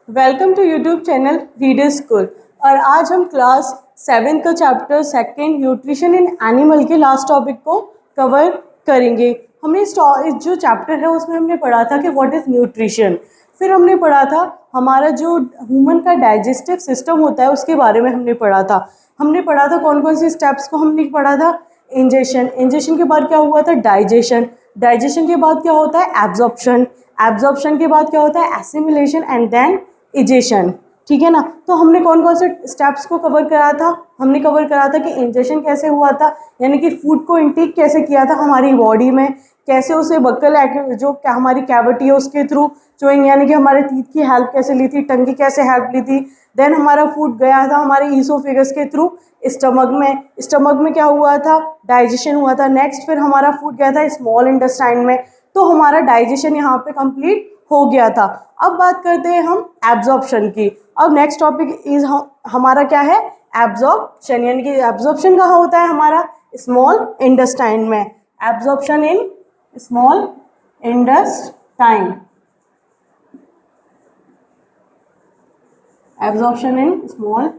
Welcome to YouTube channel reader school. और आज हम क्लास 7 का chapter second nutrition in animal के लास्ट टॉपिक को कवर करेंगे। हमने इस जो चैप्टर है उसमें हमने पढ़ा था कि व्हाट इज़ न्यूट्रिशन। फिर हमने पढ़ा था हमारा जो ह्यूमन का डाइजेस्टिव सिस्टम होता है उसके बारे में हमने पढ़ा था। कौन कौन से स्टेप्स को हमने पढ़ा था। इंजेशन के बाद क्या हुआ था, डाइजेशन के बाद क्या होता है, एब्जॉर्प्शन के बाद क्या होता है, एसिमिलेशन एंड देन इजेशन। ठीक है ना। तो हमने कौन कौन से स्टेप्स को कवर करा था। हमने कवर करा था कि इंजेशन कैसे हुआ था, यानी कि फूड को इंटेक कैसे किया था हमारी बॉडी में, कैसे उसे बक्कल जो हमारी कैविटी है उसके थ्रू चोइंग यानी कि हमारे टीथ की हेल्प कैसे ली थी, टंग की कैसे हेल्प ली थी। देन हमारा फूड गया था हमारे ईसोफेगस के थ्रू स्टमक में क्या हुआ था, डाइजेशन हुआ था। नेक्स्ट फिर हमारा फूड गया था स्मॉल इंटेस्टाइन में। तो हमारा डाइजेशन यहाँ पे कंप्लीट हो गया था। अब बात करते हैं हम एब्जॉर्प्शन की। अब नेक्स्ट टॉपिक इज हमारा क्या है, एब्जॉर्प्शन, यानी कि एब्जॉर्प्शन कहाँ होता है हमारा, स्मॉल इंटेस्टाइन में। Absorption in small intestine, absorption in small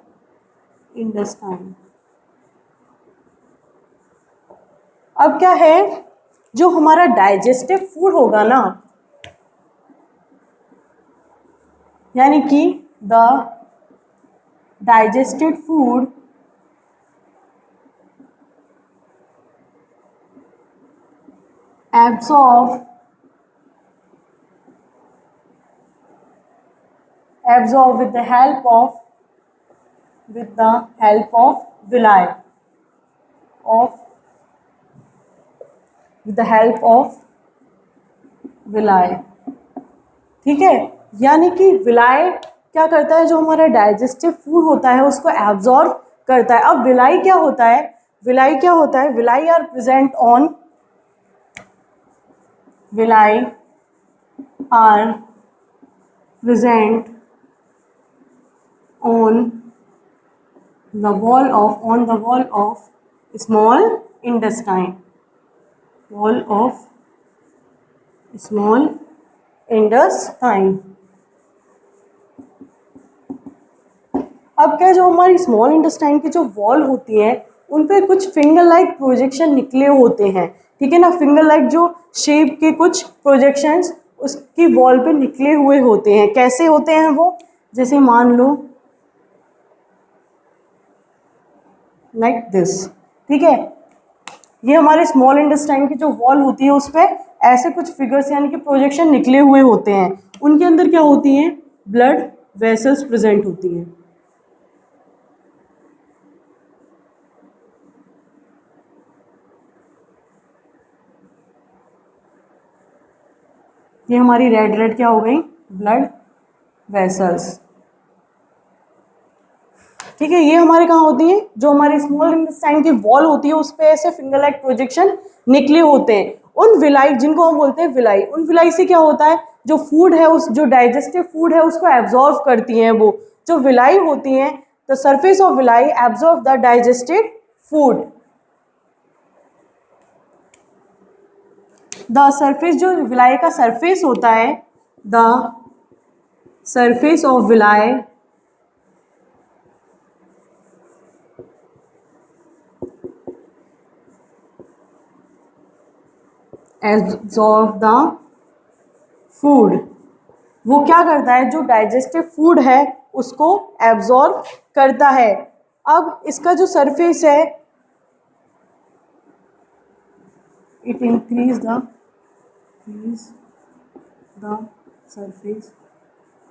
intestine. अब क्या है, जो हमारा डाइजेस्टिव फूड होगा ना, यानी कि the digested food absorb with the help of villi of with the help of villi। ठीक है, यानी कि विलाई क्या करता है, जो हमारा डाइजेस्टिव फूड होता है उसको एब्जॉर्ब करता है। अब विलाई क्या होता है, villi are present on the wall of small intestine, अब क्या, जो हमारी स्मॉल इंटेस्टाइन की जो वॉल होती है उन पे कुछ फिंगर लाइक प्रोजेक्शन निकले होते हैं। ठीक है ना, फिंगर लाइक जो शेप के कुछ प्रोजेक्शंस उसकी वॉल पे निकले हुए होते हैं। कैसे होते हैं वो, जैसे मान लो लाइक दिस। ठीक है, ये हमारे स्मॉल इंटेस्टाइन की जो वॉल होती है उस पर ऐसे कुछ फिगर्स यानी कि प्रोजेक्शन निकले हुए होते हैं। उनके अंदर क्या होती हैं, ब्लड वेसल्स प्रेजेंट होती हैं। ये हमारी रेड क्या हो गई, ब्लड वेसल्स। ठीक है, ये हमारे कहाँ होती है, जो हमारी स्मॉल इंटेस्टाइन की वॉल होती है उस पे ऐसे फिंगर लाइक प्रोजेक्शन निकले होते हैं। उन विलाई जिनको हम बोलते हैं विलाई, उन विलाई से क्या होता है, जो फूड है उस जो डाइजेस्टिव फूड है उसको एब्जॉर्व करती हैं। वो जो विलाई होती हैं, the surface of villi absorb the digested food. The surface, जो विलाई का सरफेस होता है, the surface of villi absorb the food. वो क्या करता है, जो डाइजेस्टिव फूड है उसको एब्जॉर्ब करता है। अब इसका जो सरफेस है, it increase the surface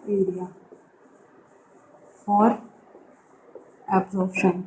area for absorption.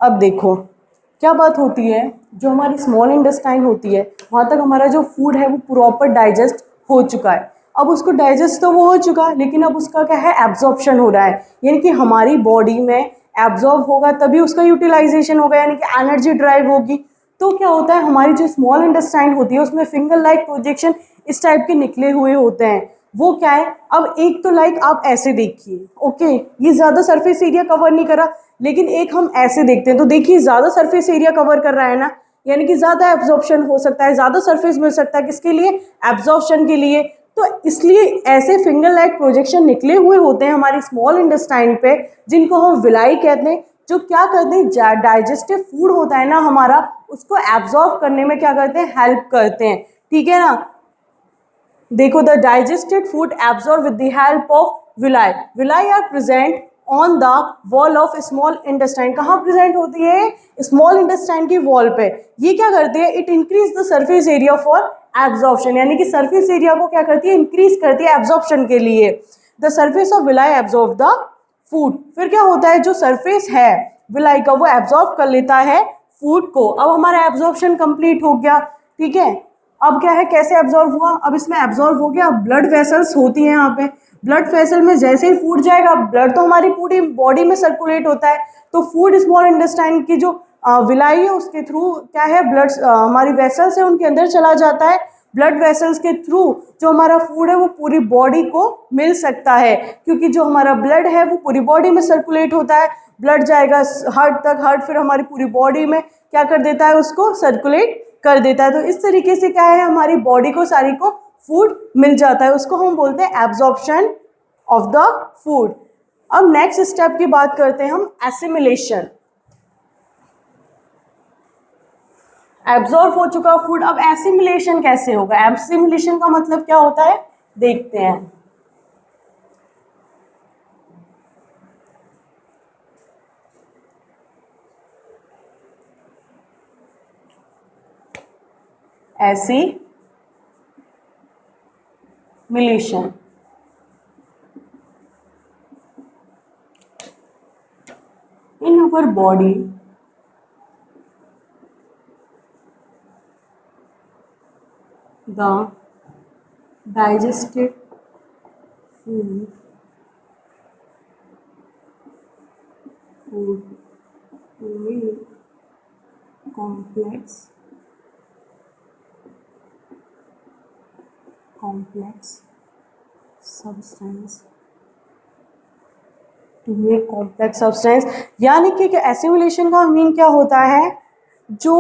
अब देखो क्या बात होती है, जो हमारी स्मॉल इंटेस्टाइन होती है वहाँ तक हमारा जो फूड है वो प्रॉपर डाइजेस्ट हो चुका है। अब उसको डाइजेस्ट तो वो हो चुका, लेकिन अब उसका क्या है, एब्जॉर्प्शन हो रहा है। यानी कि हमारी बॉडी में एब्जॉर्ब होगा तभी उसका यूटिलाइजेशन होगा, यानी कि एनर्जी ड्राइव होगी। तो क्या होता है, हमारी जो स्मॉल इंटेस्टाइन होती है उसमें फिंगर लाइक प्रोजेक्शन इस टाइप के निकले हुए होते हैं। वो क्या है, अब एक तो लाइक आप ऐसे देखिए, ओके, ये ज़्यादा सरफेस एरिया कवर नहीं करा, लेकिन एक हम ऐसे देखते हैं तो देखिए ज़्यादा सरफेस एरिया कवर कर रहा है ना, यानी कि ज़्यादा एब्जॉर्प्शन हो सकता है, ज़्यादा सरफेस मिल सकता है, किसके लिए? एब्जॉर्प्शन के लिए। तो इसलिए ऐसे फिंगर लाइक प्रोजेक्शन निकले हुए होते हैं हमारी स्मॉल इंटेस्टाइन पे, जिनको हम विलाई कहते हैं, जो क्या करते हैं, डाइजेस्टिव फूड होता है ना हमारा, उसको एब्जॉर्ब करने में क्या करते हैं? हेल्प करते हैं। ठीक है ना। देखो, the digested food absorb with the help of villi. Villi are present on the wall of small intestine. कहाँ प्रेजेंट होती है? स्मॉल इंटेस्टाइन की वॉल पे। ये क्या करते हैं? It increase the surface area for absorption, यानी कि सरफेस एरिया को क्या करती है? इंक्रीज करती है एब्जॉर्प्शन के लिए। The surface of villi absorb the food. फिर क्या होता है? जो सरफेस है विलाई का, वो एब्जॉर्ब कर लेता है फूड को। अब हमारा एब्जॉर्प्शन कंप्लीट हो गया। ठीक है। अब क्या है? कैसे एब्जॉर्ब हुआ? अब इसमें एब्जॉर्ब हो गया। ब्लड वेसल्स होती हैं यहाँ पे। ब्लड वेसल में जैसे ही फूड जाएगा, ब्लड तो हमारी पूरी बॉडी में सर्कुलेट होता है, तो फूड स्मॉल इंटेस्टाइन की जो विलाई है उसके थ्रू क्या है? ब्लड हमारी वेसल्स है उनके अंदर चला जाता है। ब्लड वेसल्स के थ्रू जो हमारा फूड है वो पूरी बॉडी को मिल सकता है, क्योंकि जो हमारा ब्लड है वो पूरी बॉडी में सर्कुलेट होता है। ब्लड जाएगा हार्ट तक, हार्ट फिर हमारी पूरी बॉडी में क्या कर देता है? उसको सर्कुलेट कर देता है। तो इस तरीके से क्या है? हमारी बॉडी को सारी को फूड मिल जाता है। उसको हम बोलते हैं एब्जॉर्प्शन ऑफ द फूड। अब नेक्स्ट स्टेप की बात करते हैं हम, एसिमिलेशन। एब्जॉर्ब हो चुका फूड, अब एसिमिलेशन कैसे होगा? एसिमिलेशन का मतलब क्या होता है? देखते हैं। Assimilation in our body the digested food to make complex substance to make complex substance. यानी कि एसिमिलेशन का मीन क्या होता है? जो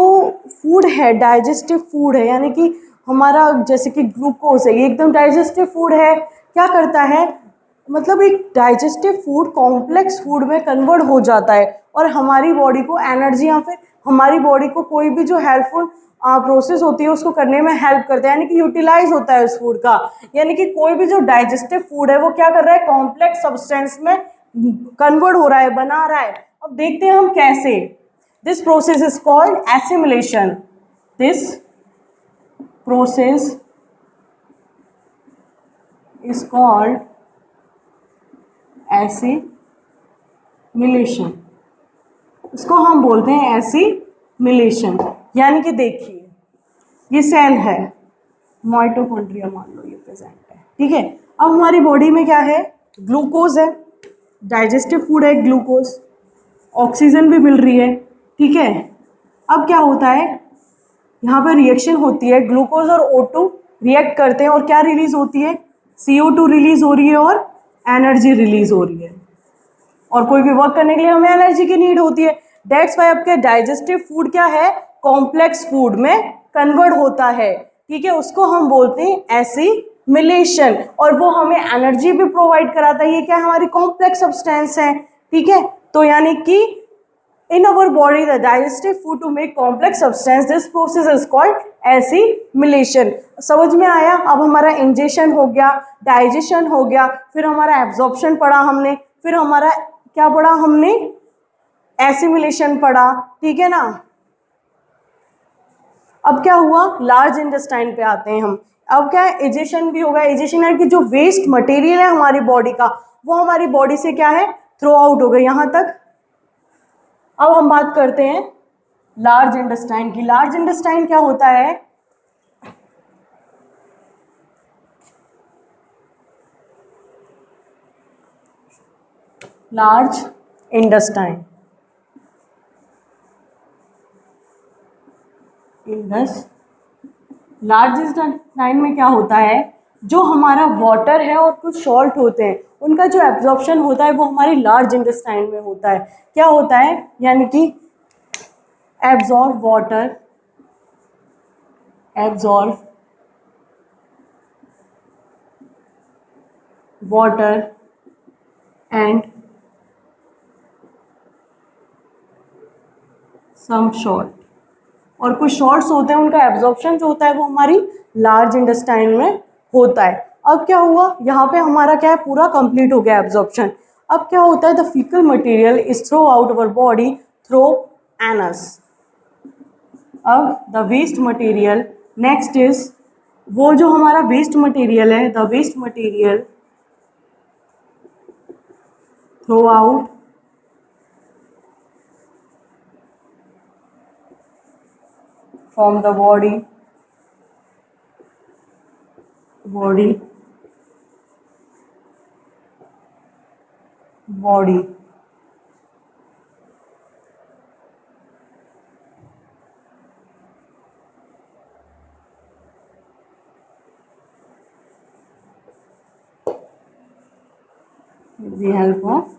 फूड है, डाइजेस्टिव फूड है, यानी कि हमारा जैसे कि ग्लूकोज है, ये एकदम डाइजेस्टिव फूड है। क्या करता है? मतलब एक डाइजेस्टिव फूड कॉम्प्लेक्स फूड में कन्वर्ट हो जाता है और हमारी बॉडी को एनर्जी या फिर हमारी बॉडी को कोई भी जो हेल्पफुल प्रोसेस होती है उसको करने में हेल्प करता है, यानी कि यूटिलाइज होता है उस फूड का। यानी कि कोई भी जो डाइजेस्टिव फूड है वो क्या कर रहा है? कॉम्प्लेक्स सब्सटेंस में कन्वर्ट हो रहा है, बना रहा है। अब देखते हैं हम कैसे। This process is called assimilation. This process is called assimilation. इसको हम बोलते हैं एसिमिलेशन। यानी कि देखिए, ये सेल है, माइटोकॉन्ड्रिया मान लो ये प्रेजेंट है। ठीक है। अब हमारी बॉडी में क्या है? ग्लूकोज है, डाइजेस्टिव फूड है ग्लूकोज, ऑक्सीजन भी मिल रही है। ठीक है। अब क्या होता है? यहाँ पर रिएक्शन होती है, ग्लूकोज और O2 रिएक्ट करते हैं और क्या रिलीज होती है? CO2 रिलीज हो रही है और एनर्जी रिलीज हो रही है। और कोई भी वर्क करने के लिए हमें एनर्जी की नीड होती है। डेट्स वाई आपके डाइजेस्टिव फूड क्या है? कॉम्प्लेक्स फूड में कन्वर्ट होता है। ठीक है। उसको हम बोलते हैं एसिमिलेशन, और वो हमें एनर्जी भी प्रोवाइड कराता है। ये क्या? हमारी कॉम्प्लेक्स सब्सटेंस है। ठीक है। तो यानी कि in our body the digestive food to make complex substance, this process is called assimilation। समझ में आया? अब हमारा इंजेशन हो गया, डाइजेशन हो गया, फिर हमारा एब्जॉर्प्शन पढ़ा हमने, फिर हमारा क्या पढ़ा हमने? एसिमिलेशन पढ़ा। ठीक है ना। अब क्या हुआ? लार्ज इंटेस्टाइन पे आते हैं हम। अब क्या है? एजेशन भी होगा। एजेशन है कि जो वेस्ट मटेरियल है हमारी बॉडी का, वो हमारी बॉडी से क्या है? थ्रो आउट हो गया यहाँ तक। अब हम बात करते हैं लार्ज इंटेस्टाइन की। लार्ज इंटेस्टाइन क्या होता है? लार्ज इंटेस्टाइन, लार्ज इंटेस्टाइन में क्या होता है? जो हमारा वाटर है और कुछ सॉल्ट होते हैं, उनका जो एब्जॉर्प्शन होता है वो हमारी लार्ज इंटेस्टाइन में होता है। क्या होता है, यानी कि absorb water, absorb water and some salt, और कुछ सॉल्ट्स होते हैं उनका एब्जॉर्प्शन जो होता है वो हमारी लार्ज इंटेस्टाइन में होता है। अब क्या हुआ, यहाँ पे हमारा क्या है, पूरा कंप्लीट हो गया एब्जॉर्प्शन। अब क्या होता है, the faecal material is throw out our body throw anus. अब the waste material next is, वो जो हमारा वेस्ट मटेरियल है, the waste material throw out from the body with the help of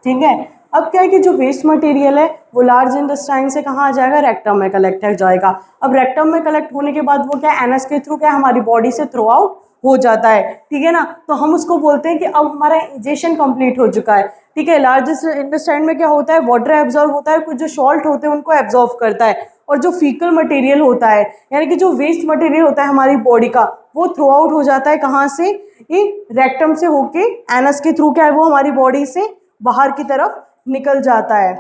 ठीक है। अब क्या है कि जो वेस्ट मटेरियल है वो लार्ज इंटेस्टाइन से कहाँ आ जाएगा, रेक्टम में कलेक्ट हो जाएगा। अब रेक्टम में कलेक्ट होने के बाद वो क्या एनस के थ्रू क्या हमारी बॉडी से थ्रो आउट हो जाता है, ठीक है ना। तो हम उसको बोलते हैं कि अब हमारा इजेशन कंप्लीट हो चुका है, ठीक है। लार्ज इंटेस्टाइन में क्या होता है, वाटर एब्जॉर्ब होता है, कुछ जो सॉल्ट होते हैं उनको एब्जॉर्ब करता है, और जो फीकल मटेरियल होता है यानी कि जो वेस्ट मटेरियल होता है हमारी बॉडी का, वो थ्रो आउट हो जाता है कहाँ से, ये रेक्टम से होके एनस के थ्रू क्या है वो हमारी बॉडी से बाहर की तरफ निकल जाता है,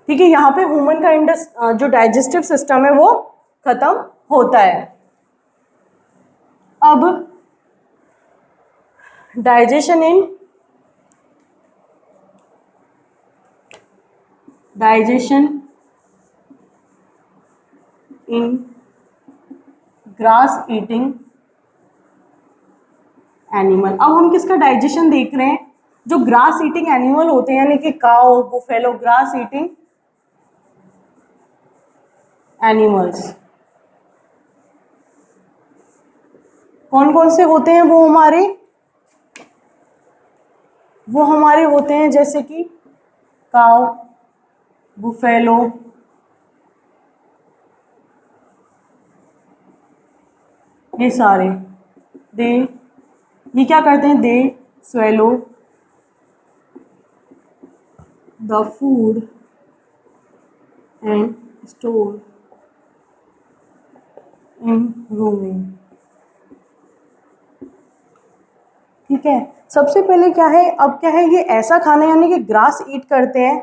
ठीक है। यहाँ पे ह्यूमन का जो डाइजेस्टिव सिस्टम है वो खत्म होता है। अब डाइजेशन इन ग्रास ईटिंग एनिमल। अब हम किसका डाइजेशन देख रहे हैं, जो ग्रास ईटिंग एनिमल होते हैं यानी कि काऊ, बुफेलो, ग्रास ईटिंग एनिमल्स। कौन कौन से होते हैं वो हमारे होते हैं, जैसे कि काऊ, बुफेलो, ये सारे ये क्या करते हैं, दे swallow the food and store in rooming, ठीक है। सबसे पहले क्या है, अब क्या है, ये ऐसा खाना यानी कि ग्रास ईट करते हैं।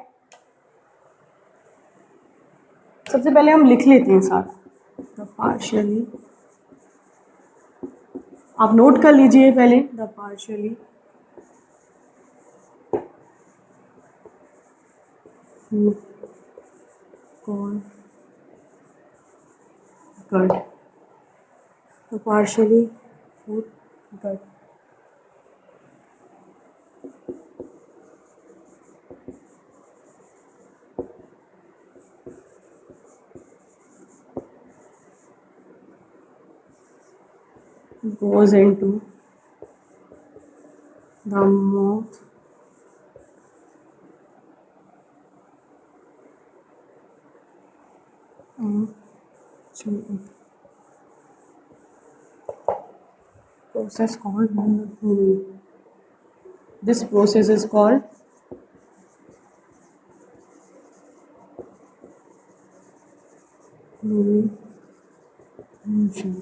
सबसे पहले हम लिख लेते हैं सारा, द पार्शियली, आप नोट कर लीजिए पहले, the partially food corn gut, the partially food gut. Goes into the mouth and chew it. Process called moving. This process is called moving motion.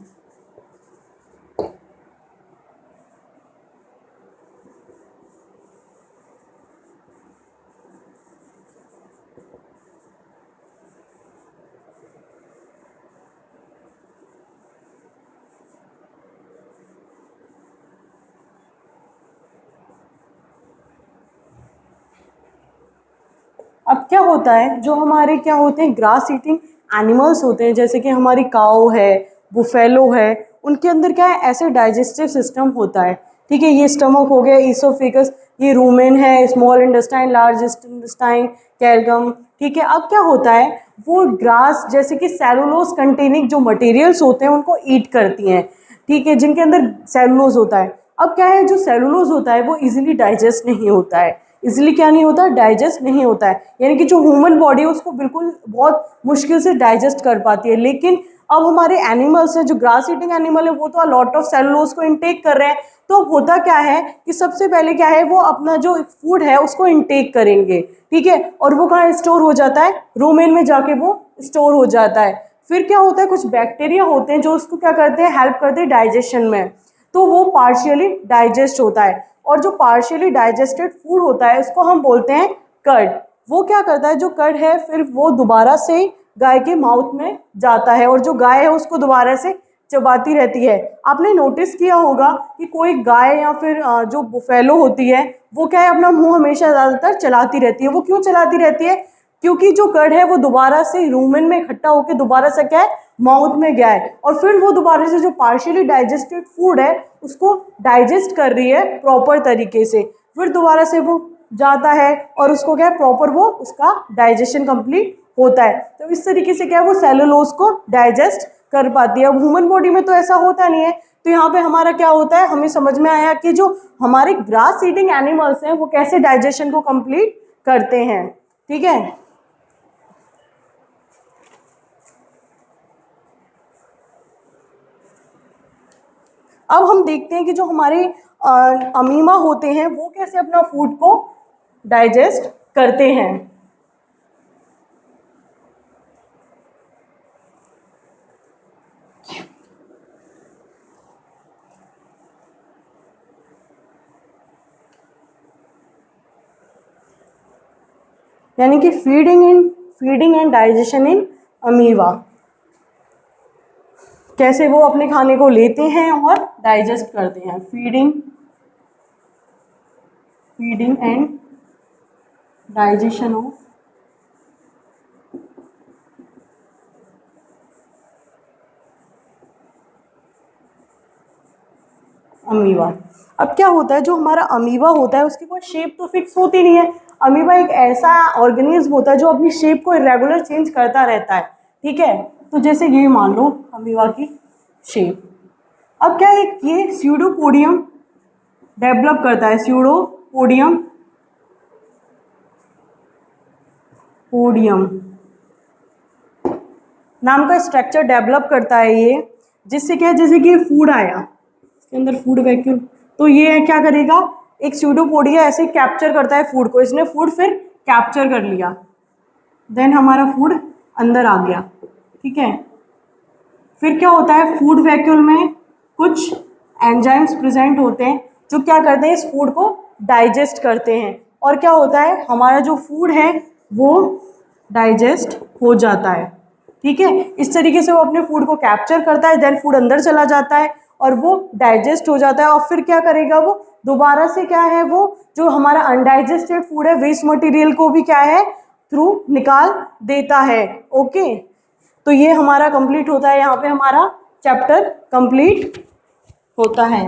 अब क्या होता है, जो हमारे क्या होते हैं ग्रास ईटिंग एनिमल्स होते हैं, जैसे कि हमारी काऊ है, बुफेलो है, उनके अंदर क्या है ऐसे डाइजेस्टिव सिस्टम होता है, ठीक है। ये स्टमक हो गया, ईसोफेगस, ये रूमेन है, स्मॉल इंटेस्टाइन, लार्ज इंटेस्टाइन, कैल्गम, ठीक है। अब क्या होता है, वो ग्रास जैसे कि सेलुलोज कंटेनिंग जो मटेरियल्स होते हैं उनको ईट करती हैं, ठीक है, जिनके अंदर सेलुलोज होता है। अब क्या है, जो सेलुलोज होता है वो इजीली डाइजेस्ट नहीं होता है, इजीली क्या नहीं होता, डाइजेस्ट नहीं होता है, यानी कि जो ह्यूमन बॉडी है उसको बिल्कुल बहुत मुश्किल से डाइजेस्ट कर पाती है। लेकिन अब हमारे एनिमल्स हैं, जो ग्रास ईटिंग एनिमल है, वो तो लॉट ऑफ सेलुलोज को इनटेक कर रहे हैं। तो अब होता क्या है कि सबसे पहले क्या है, वो अपना जो फूड है उसको इनटेक करेंगे, ठीक है, और वो कहाँ स्टोर हो जाता है, रूमेन में जाके वो स्टोर हो जाता है। फिर क्या होता है, कुछ बैक्टीरिया होते हैं जो उसको क्या करते हैं, हेल्प करते हैं डाइजेशन में, तो वो पार्शियली डाइजेस्ट होता है। और जो पार्शियली डाइजेस्टेड फूड होता है उसको हम बोलते हैं कर्ड। वो क्या करता है, जो कर्ड है फिर वो दोबारा से गाय के माउथ में जाता है, और जो गाय है उसको दोबारा से चबाती रहती है। आपने नोटिस किया होगा कि कोई गाय या फिर जो बुफेलो होती है वो क्या है, अपना मुंह हमेशा ज़्यादातर चलाती रहती है। वो क्यों चलाती रहती है, क्योंकि जो कर्ड है वो दोबारा से रूमेन में इकट्ठा होकर दोबारा से क्या है, माउथ में गया है, और फिर वो दोबारा से जो पार्शियली डाइजेस्टेड फूड है उसको डाइजेस्ट कर रही है प्रॉपर तरीके से, फिर दोबारा से वो जाता है और उसको क्या है, प्रॉपर वो उसका डाइजेशन कंप्लीट होता है। तो इस तरीके से क्या है, वो सेलुलोज को डाइजेस्ट कर पाती है। अब ह्यूमन बॉडी में तो ऐसा होता नहीं है, तो यहाँ पे हमारा क्या होता है, हमें समझ में आया कि जो हमारे ग्रास ईटिंग एनिमल्स हैं वो कैसे डाइजेशन को कंप्लीट करते हैं, ठीक है। अब हम देखते हैं कि जो हमारे अमीमा होते हैं वो कैसे अपना फूड को डाइजेस्ट करते हैं। यानी कि feeding and digestion in amoeba, कैसे वो अपने खाने को लेते हैं और डाइजेस्ट करते हैं। Feeding and digestion of amoeba. अब क्या होता है, जो हमारा अमीबा होता है उसकी कोई शेप तो फिक्स होती नहीं है। अमीबा एक ऐसा ऑर्गेनिज्म होता है जो अपनी शेप को इरेगुलर चेंज करता रहता है, ठीक है। तो जैसे ये मान लो अमीबा की शेप। अब क्या है, ये स्यूडोपोडियम डेवलप करता है, स्यूडोपोडियम नाम का स्ट्रक्चर डेवलप करता है ये, जिससे क्या है, जैसे कि फूड आया इसके अंदर, फूड वैक्यूम, तो ये क्या करेगा, एक स्यूडोपोडिया ऐसे कैप्चर करता है फूड को, इसने फूड फिर कैप्चर कर लिया, देन हमारा फूड अंदर आ गया, ठीक है। फिर क्या होता है, फूड वैक्यूल में कुछ एंजाइम्स प्रेजेंट होते हैं जो क्या करते हैं, इस फूड को डाइजेस्ट करते हैं, और क्या होता है, हमारा जो फूड है वो डाइजेस्ट हो जाता है, ठीक है। इस तरीके से वो अपने फूड को कैप्चर करता है, देन फूड अंदर चला जाता है और वो डाइजेस्ट हो जाता है, और फिर क्या करेगा, वो दोबारा से क्या है, वो जो हमारा अनडाइजेस्टेड फूड है, वेस्ट मटेरियल को भी क्या है, थ्रू निकाल देता है, ओके। तो ये हमारा कंप्लीट होता है, यहाँ पे हमारा चैप्टर कंप्लीट होता है।